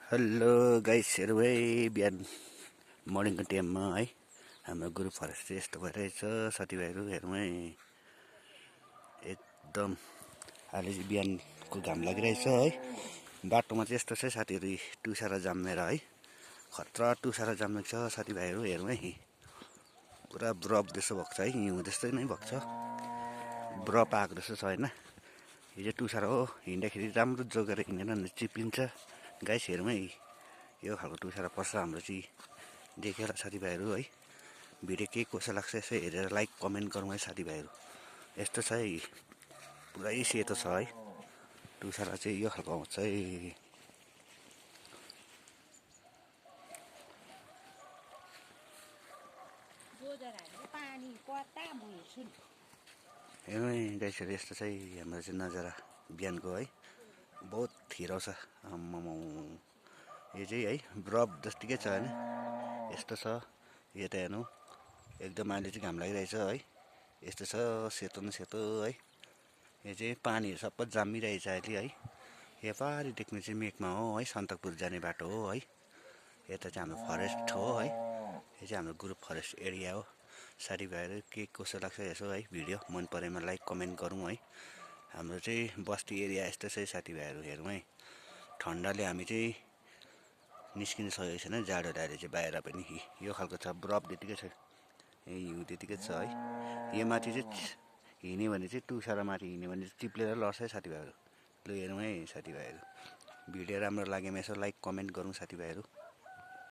Hello गाइसहरू है, बिहान मर्निङको टाइममा है हाम्रो ग्रुप फरेस्ट चाहिँ यस्तो भइरहेछ। साथीभाइहरू हेरौँ है, एकदम अहिले चाहिँ बिहानको घाम लागिरहेछ है। बाटोमा चाहिँ यस्तो छ साथीहरू, टुसारा जाम्मेर है, खतरा टुसारा जामेको छ साथीभाइहरू। हेरौँ है, पुरा बरफ जस्तो भएको छ है, हिउँ जस्तै नै भएको छ, बरफ आएको जस्तो छ होइन। यो चाहिँ टुसारा हो, हिँड्दाखेरि राम्रो जोगेर हिँडेन भने चिप्लिन्छ। गाइस हेरौँ है, यो खालको टुसारा पर्छ हाम्रो चाहिँ देखेर साथीभाइहरू है। भिडियो के कसो लाग्छ यसो हेरेर लाइक कमेन्ट गरौँ है साथीभाइहरू। यस्तो छ है, पुरै सेतो छ है टुसारा चाहिँ, यो खालको आउँछ है। हेर्नु है गाइसहरू, यस्तो छ है हाम्रो चाहिँ नजारा बिहानको है, बहुत थिराउँछ आम्मामा। यो चाहिँ है बरफ जत्तिकै छ होइन, यस्तो छ। यो त हेर्नु एकदम अहिले चाहिँ घाम लागिरहेछ है, यस्तो छ सेतो न सेतो है। यो चाहिँ पानीहरू सबै जामिरहेछ अहिले है। यो पारि देख्ने चाहिँ मेघमा हो है, सन्दकपुर जाने बाटो हो है। यता चाहिँ हाम्रो फरेस्ट हो है, यो चाहिँ हाम्रो ग्रुप फरेस्ट एरिया हो। साथीभाइहरू के कसो लाग्छ यसो है, भिडियो मन परेमा लाइक कमेन्ट गरौँ है। हाम्रो चाहिँ बस्ती एरिया यस्तो छ साथीभाइहरू। हेरौँ है, ठन्डाले हामी चाहिँ निस्किन सकेको छैन, जाडोले अहिले चाहिँ बाहिर पनि यो खालको छ, बरफ त्यतिकै छ, हिउँ त्यतिकै छ है। यो माथि चाहिँ हिँड्यो भने चाहिँ टुसारा माथि हिँड्यो भने चाहिँ चिप्लेर लड्छ है साथीभाइहरू। ल हेरौँ है साथीभाइहरू, भिडियो राम्रो लाग्योमा यसो लाइक कमेन्ट गरौँ साथीभाइहरू।